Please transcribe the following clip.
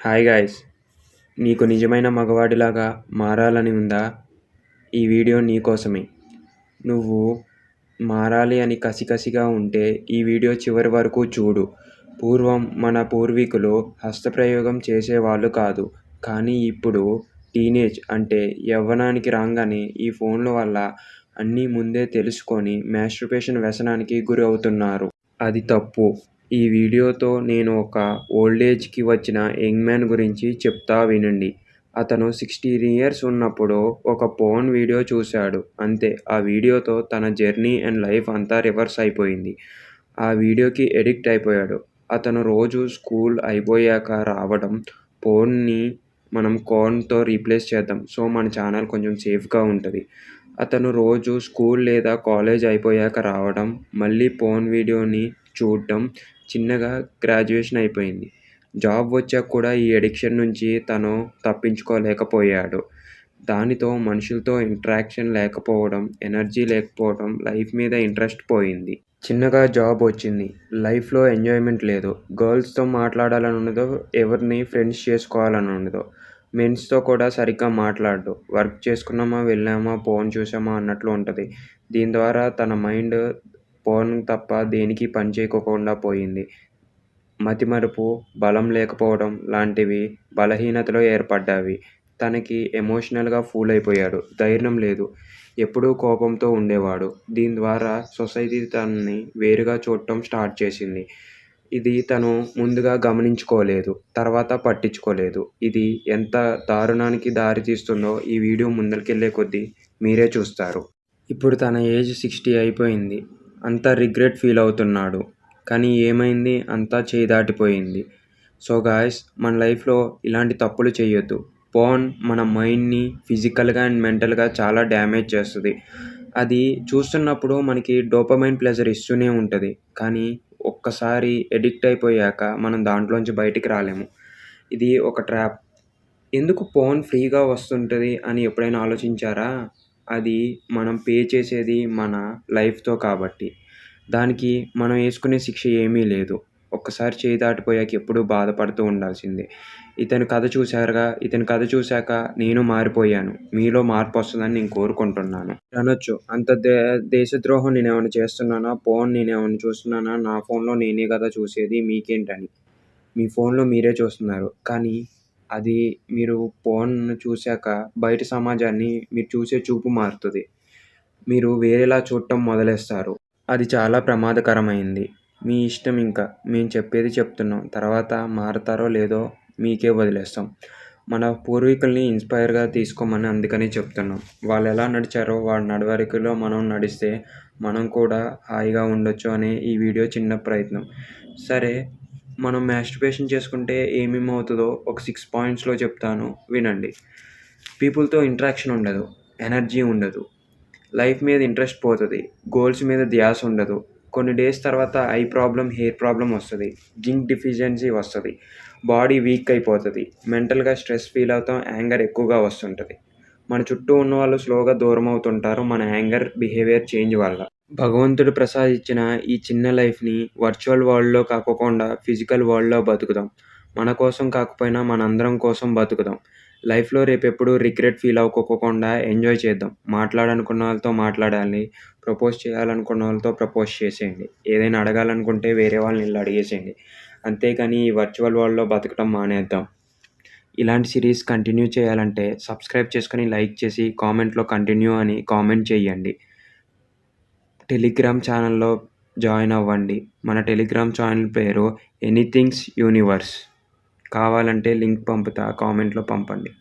Hi guys! నీకు నిజమైన మగవాడిలాగా మారాలని ఉందా? ఈ వీడియో నీకోసమే. నువ్వు మారాలి అని కసిగా ఉంటే ఈ వీడియో చివరి వరకు చూడు. పూర్వం మన పూర్వీకులు హస్తప్రయోగం చేసేవాళ్ళు కాదు. కానీ ఇప్పుడు టీనేజ్ అంటే యవ్వనానికి రాంగానే ఈ ఫోన్ల వల్ల అన్నీ ముందే తెలుసుకొని మాస్టర్బేషన్ వ్యసనానికి గురి అవుతున్నారు. అది తప్పు. ఈ వీడియోతో నేను ఒక ఓల్డేజ్కి వచ్చిన యంగ్ మ్యాన్ గురించి చెప్తా వినండి. అతను 16 ఇయర్స్ ఉన్నప్పుడు ఒక పోర్న్ వీడియో చూశాడు. అంతే. ఆ వీడియోతో తన జర్నీ అండ్ లైఫ్ అంతా రివర్స్ అయిపోయింది. ఆ వీడియోకి ఎడిక్ట్ అయిపోయాడు. అతను రోజు స్కూల్ అయిపోయాక రావడం, పోర్న్ని మనం కార్న్‌తో రీప్లేస్ చేద్దాం. సో మన ఛానల్ కొంచెం సేఫ్‌గా ఉంటది. అతను రోజు స్కూల్ లేదా కాలేజ్ అయిపోయాక రావడం, మళ్ళీ పోర్న్ వీడియోని చూడడం, చిన్నగా గ్రాడ్యుయేషన్ అయిపోయింది. జాబ్ వచ్చాక కూడా ఈ అడిక్షన్ నుంచి తను తప్పించుకోలేకపోయాడు. దానితో మనుషులతో ఇంటరాక్షన్ లేకపోవడం, ఎనర్జీ లేకపోవడం, లైఫ్ మీద ఇంట్రెస్ట్ పోయింది. చిన్నగా జాబ్ వచ్చింది. లైఫ్‌లో ఎంజాయ్‌మెంట్ లేదు. గర్ల్స్‌తో మాట్లాడాలని ఉండదు. ఎవరిని ఫ్రెండ్స్ చేసుకోవాలని ఉండదు. మెన్స్‌తో కూడా సరిగ్గా మాట్లాడడు. వర్క్ చేసుకున్నామా, వెళ్ళామా, పోర్న్ చూసామా అన్నట్లు ఉంటది. దీని ద్వారా తన మైండ్ పోర్న్ తప్ప దేనికి పని చేయకోకుండా పోయింది. మతిమరుపు, బలం లేకపోవడం లాంటివి బలహీనతలు ఏర్పడ్డాయి. తనకి ఎమోషనల్‌గా ఫూల్ అయిపోయాడు. ధైర్యం లేదు. ఎప్పుడూ కోపంతో ఉండేవాడు. దీని ద్వారా సొసైటీ తనని వేరుగా చూడటం స్టార్ట్ చేసింది. ఇది తను ముందుగా గమనించుకోలేదు. తర్వాత పట్టించుకోలేదు. ఇది ఎంత దారుణానికి దారి తీస్తుందో ఈ వీడియో ముందరికెళ్ళే కొద్దీ మీరే చూస్తారు. ఇప్పుడు తన ఏజ్ 60 అయిపోయింది. అంతా రిగ్రెట్ ఫీల్ అవుతున్నాడు. కానీ ఏమైంది? అంతా చేయి దాటిపోయింది. సో గాయ్స్, మన లైఫ్‌లో ఇలాంటి తప్పులు చేయొద్దు. పోర్న్ మన మైండ్‌ని ఫిజికల్‌గా అండ్ మెంటల్‌గా చాలా డ్యామేజ్ చేస్తది. అది చూస్తున్నప్పుడు మనకి డోపమైన్ ప్లెజర్ ఇస్తూనే ఉంటది. కానీ ఒక్కసారి ఎడిక్ట్ అయిపోయాక మనం దాంట్లోంచి బయటికి రాలేము. ఇది ఒక ట్రాప్. ఎందుకు పోర్న్ ఫ్రీగా వస్తుంటది అని ఎప్పుడైనా ఆలోచించారా? అది మనం పే చేసేది మన లైఫ్‌తో కాబట్టి. దానికి మనం యేసుకునే శిక్ష ఏమీ లేదు. ఒక్కసారి చేయి దాటిపోయాక ఎప్పుడూ బాధపడుతూ ఉండాల్సిందే. ఇతని కథ చూసారుగా. ఇతని కథ చూసాక నేను మారిపోయాను. మీలో మార్పొస్తదని నేను కోరుకుంటున్నాను. అనొచ్చు, అంత దేశద్రోహం నేనేమన్నా చేస్తున్నానా? పోర్న్ నేనేమన్నా చూస్తున్నానా? నా ఫోన్‌లో నేనే కదా చూసేది, మీకేంటని. మీ ఫోన్‌లో మీరే చూస్తున్నారు. కానీ అది మీరు పోర్న్ చూసాక బయట సమాజాన్ని మీరు చూసే చూపు మారుతది. మీరు వేరేలా చూడటం మొదలేస్తారు. అది చాలా ప్రమాదకరమైంది. మీ ఇష్టం ఇంకా. మేము చెప్పేది చెప్తున్నాం. తర్వాత మారతారో లేదో మీకే వదిలేస్తాం. మన పూర్వీకుల్ని ఇన్‌స్పైర్‌గా తీసుకోమని అందుకని చెప్తున్నాం. వాళ్ళెలా నడిచారో వాళ్ళ నడవడికలో మనం నడిస్తే మనం కూడా హాయిగా ఉండొచ్చు అనే ఈ వీడియో చిన్న ప్రయత్నం. సరే, మనం మాస్టర్బేషన్ చేసుకుంటే ఏమేమవుతదో ఒక 6 పాయింట్స్‌లో చెప్తాను వినండి. పీపుల్‌తో ఇంటరాక్షన్ ఉండదు. ఎనర్జీ ఉండదు. లైఫ్ మీద ఇంట్రెస్ట్ పోతది. గోల్స్ మీద ధ్యాస ఉండదు. కొన్ని డేస్ తర్వాత ఐ ప్రాబ్లమ్, హెయిర్ ప్రాబ్లమ్ వస్తది. జింక్ డెఫిషియన్సీ వస్తది. బాడీ వీక్ అయిపోతది. మెంటల్‌గా స్ట్రెస్ ఫీల్ అవుతాం. యాంగర్ ఎక్కువగా వస్తుంటది. మన చుట్టూ ఉన్నవాళ్ళు స్లోగా దూరం అవుతుంటారు మన యాంగర్ బిహేవియర్ చేంజ్ వల్ల. భగవంతుడు ప్రసాదించిన ఈ చిన్న లైఫ్‌ని వర్చువల్ వరల్డ్‌లో కాకోకుండా ఫిజికల్ వరల్డ్‌లో బతుకుదాం. మన కోసం కాకపోయినా మనందరం కోసం బతుకుదాం. లైఫ్‌లో రేపెప్పుడూ రిగ్రెట్ ఫీల్ అవ్వకోకుండా ఎంజాయ్ చేద్దాం. మాట్లాడాలనుకున్న వాళ్ళతో మాట్లాడాలి. ప్రపోజ్ చేయాలనుకున్న వాళ్ళతో ప్రపోజ్ చేసేయండి. ఏదైనా అడగాలనుకుంటే వేరే వాళ్ళని ఎళ్లి అడిగేసేయండి. అంతేగాని ఈ వర్చువల్ వరల్డ్‌లో బతకడం మానేద్దాం. ఇలాంటి సిరీస్ కంటిన్యూ చేయాలంటే సబ్స్క్రైబ్ చేసుకొని, లైక్ చేసి, కామెంట్‌లో కంటిన్యూ అని కామెంట్ చేయండి. టెలిగ్రామ్ ఛానల్‌లో జాయిన్ అవ్వండి. మన టెలిగ్రామ్ ఛానల్ పేరు ఎనీథింగ్స్ యూనివర్స్. కావాలంటే లింక్ పంపుతా. కామెంట్‌లో పంపండి.